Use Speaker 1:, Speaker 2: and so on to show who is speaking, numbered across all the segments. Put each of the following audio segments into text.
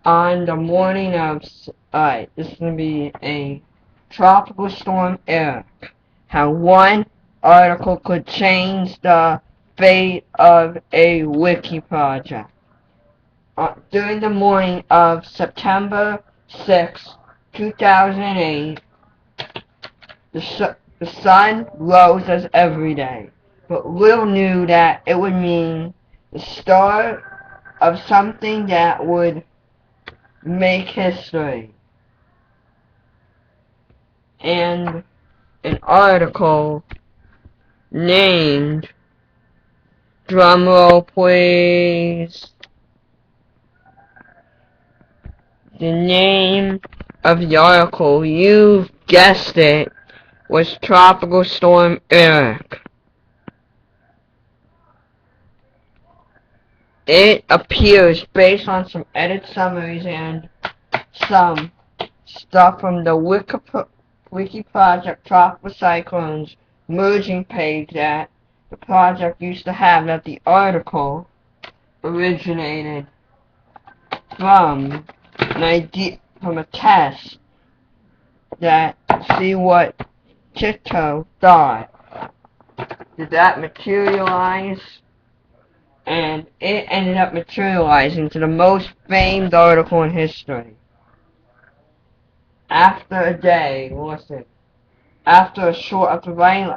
Speaker 1: On the morning of, this is going to be a tropical storm Erick. How one article could change the fate of a wiki project. During the morning of September 6, 2008, the sun rose as every day, but little knew that it would mean the start of something that would make history. And an article named, drumroll please, the name of the article, you guessed it, was Tropical Storm Erick. It appears based on some edit summaries and some stuff from the Wiki Project Tropical Cyclones merging page that the project used to have, that the article originated from from a test that see what Tito thought. Did that materialize? And it ended up materializing to the most famed article in history. After a day, after writing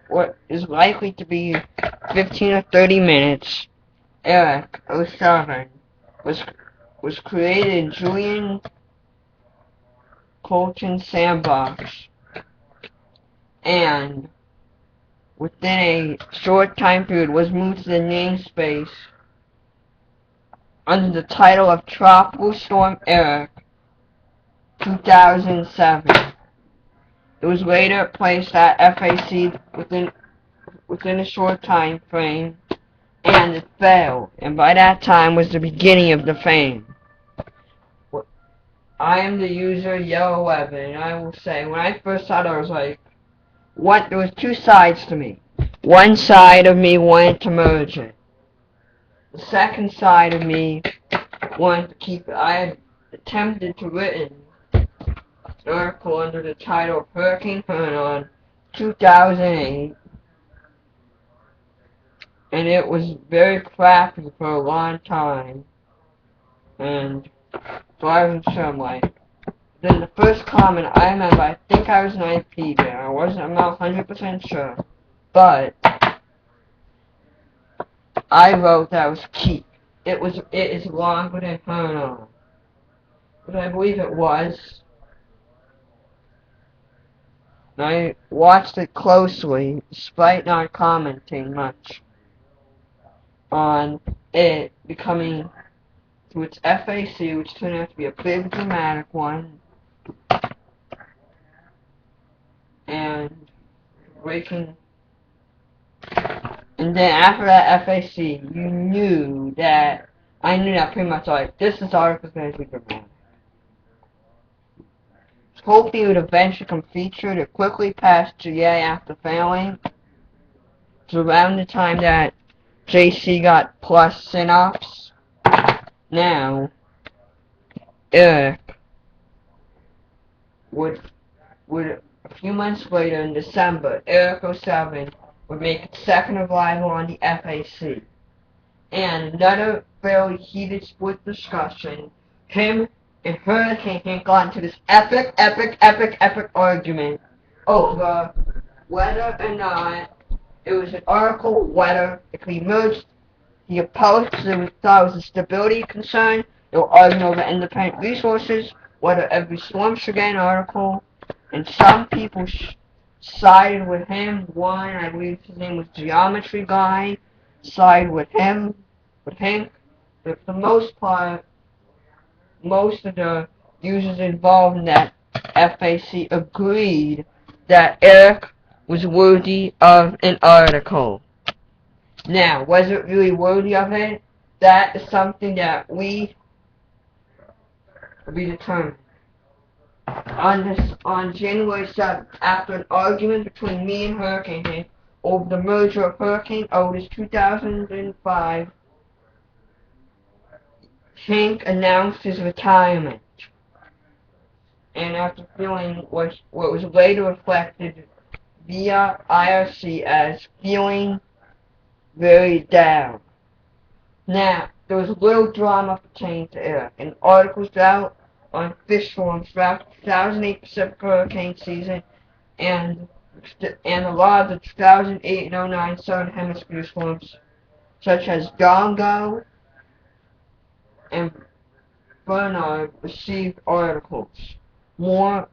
Speaker 1: what is likely to be 15 or 30 minutes, Erick 07 was created in Julian Colton's sandbox, and within a short time period was moved to the namespace under the title of Tropical Storm Erick 2007. It was later placed at FAC within a short time frame, and it failed, and by that time was the beginning of the fame. I am the user Yellow11, and I will say, when I first saw it, I was like, what? There was two sides to me. One side of me wanted to merge it. The second side of me wanted to keep it. I had attempted to written an article under the title of Hurricane Hernan 2008, and it was very crappy for a long time, and so I wasn't sure. I'm like, then the first comment I remember, I think I was an IP there. I'm not 100% sure, but I wrote that was keep. It is longer than Hernan, but I believe it was. And I watched it closely, despite not commenting much on it becoming to its FAC, which turned out to be a big dramatic one, and breaking. And then after that FAC, I knew that pretty much, like, this article is going to be dramatic. Hoping it would eventually become featured. It quickly passed GA after failing. It's around the time that JC got plus synops. Now, Erick would a few months later in December, Erick 07 would make its second arrival on the FAC. And another fairly heated split discussion, him and Hurricane Hank got into this epic argument over whether or not it was an article, whether it could be merged. He opposed because it thought it was a stability concern. They were arguing over independent resources, whether every storm should get an article, and some people sided with him. One, I believe his name was Geometry Guy, sided with him, with Hank. But for the most part, most of the users involved in that FAC agreed that Erick was worthy of an article. Now, was it really worthy of it? That is something that we will be determined. On January 7th, after an argument between me and Hurricane Hank over the merger of Hurricane Otis 2005, Hank announced his retirement, and after feeling what was later reflected via IRC as feeling very down. Now, there was little drama pertaining to Erick, and articles out on fish forums throughout the 2008 Pacific hurricane season and a lot of the 2008 and 09 Southern Hemisphere storms, such as Dongo and Bernard, received articles. In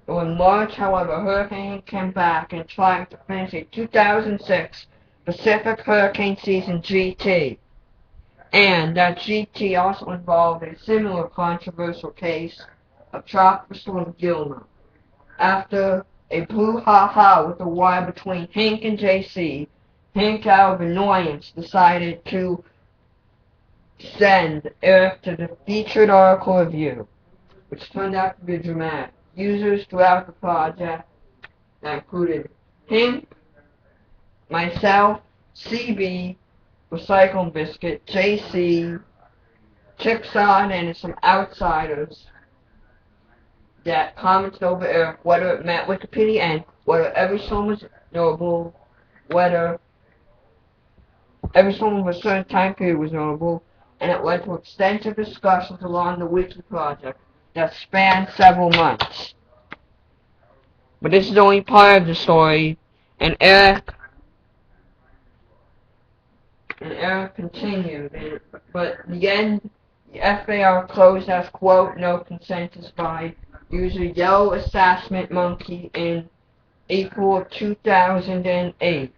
Speaker 1: March, however, Hurricane came back and tried to finish a 2006 Pacific hurricane season GT, and that GT also involved a similar controversial case of Tropical Storm Gilma. After a brouhaha with the wire between Hank and JC, Hank, out of annoyance, decided to send Erick to the featured article review, which turned out to be dramatic. Users throughout the project that included him, myself, CB, Recycle Biscuit, JC, Chipson, and some outsiders that commented over Erick, whether it met Wikipedia and whether every song was notable, whether every song of a certain time period was notable, and it led to extensive discussions along the Wiki project that spanned several months. But this is only part of the story, and Erick continued, but in the end, the FAR closed as, quote, no consensus by user Yellow Assessment Monkey in April of 2009.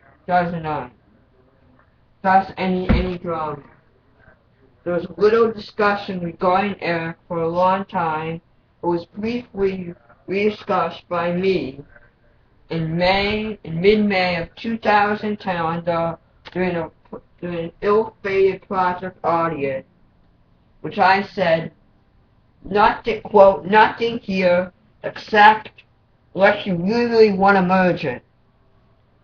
Speaker 1: Thus, any drama. There was little discussion regarding Erick for a long time. It was briefly rediscussed by me in mid-May of 2010 during an ill-fated project audit, which I said, quote, nothing here except unless you really want to merge it.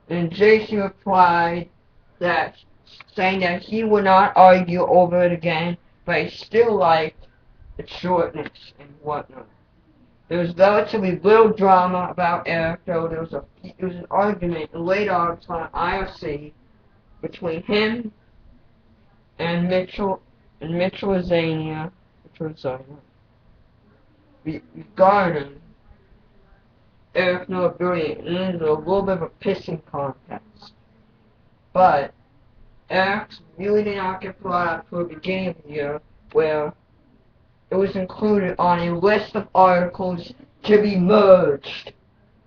Speaker 1: And JC replied that, saying that he would not argue over it again, but he still liked its shortness and whatnot. There was relatively little drama about Erick, though there was an argument in late August on IRC between him and Mitchell Azania regarding Erick no ability, and it ended a little bit of a pissing contest. But Erick really did not get brought up to the beginning of the year, where it was included on a list of articles to be merged.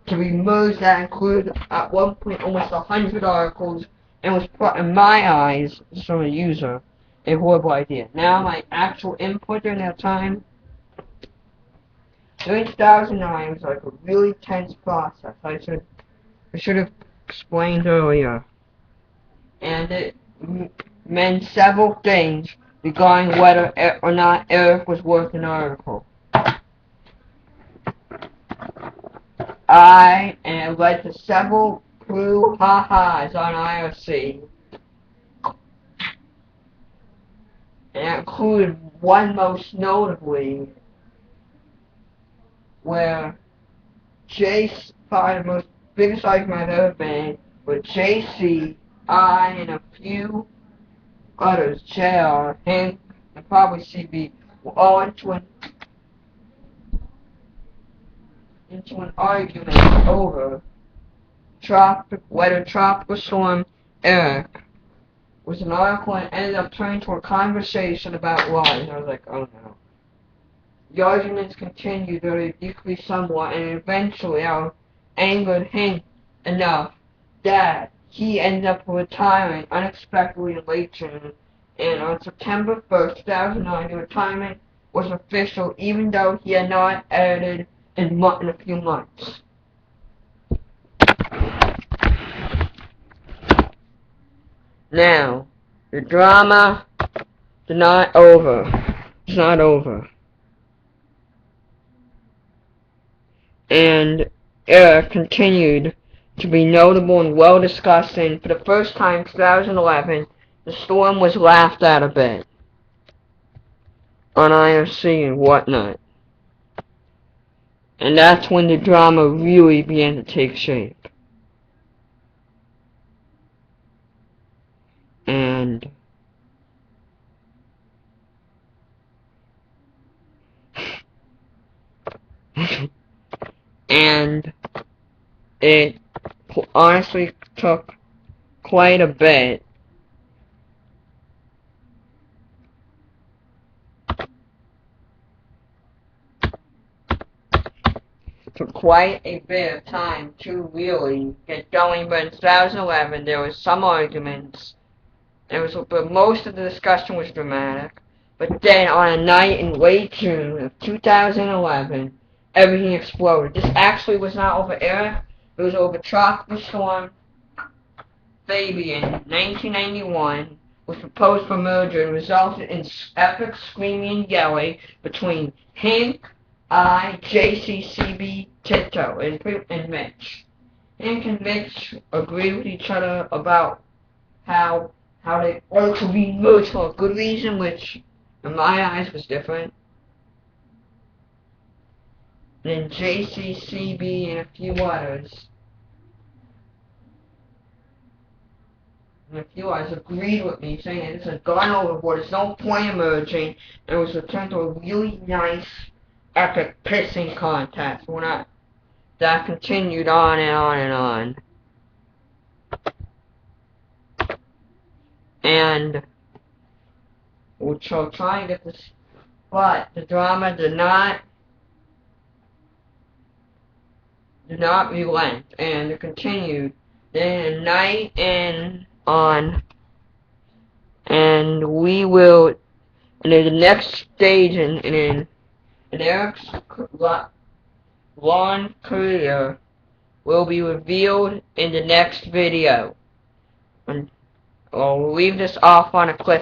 Speaker 1: That included at one point almost 100 articles, and was, in my eyes, from a user, a horrible idea. Now, my actual input during that time, during 2009, it was like a really tense process. I should have explained earlier. And it meant several things regarding whether or not Erick was worth an article. And it led to several brouhahas on IRC. And it included one most notably where probably the most biggest argument I've ever been, where JC, I, and a few others, JR, Hank, and probably CB, were all into an argument over whether Tropical Storm Erick was an article, and ended up turning to a conversation about why. And I was like, oh no. The arguments continued, though they decreased somewhat, and eventually I angered Hank enough that he ended up retiring unexpectedly in late June, and on September 1st, 2009, the retirement was official, even though he had not edited in a few months. Now, the drama is not over. It's not over. And Erick continued to be notable and well discussed, and for the first time in 2011, the storm was laughed at a bit. on IRC and whatnot. And that's when the drama really began to take shape. And and it honestly took quite a bit of time to really get going, but in 2011 there was some arguments. But most of the discussion was dramatic. But then on a night in late June of 2011, everything exploded. This actually was not over Erick. It was over Tropical Storm Fabian in 1991, was proposed for merger and resulted in epic screaming and yelling between Hank, I, JCCB, Tito, and Mitch. Hank and Mitch agreed with each other about how they wanted to be merged for a good reason, which in my eyes was different. And then JCCB and a few others agreed with me, saying that this has gone overboard, there's no point in merging, and it was returned to a really nice, epic pissing contest. That continued on and on and on. And we'll try and get this, but the drama did not relent, and it continued. Then a night and on, and we will, and then the next stage in Erick's long career will be revealed in the next video. And we'll leave this off on a cliff.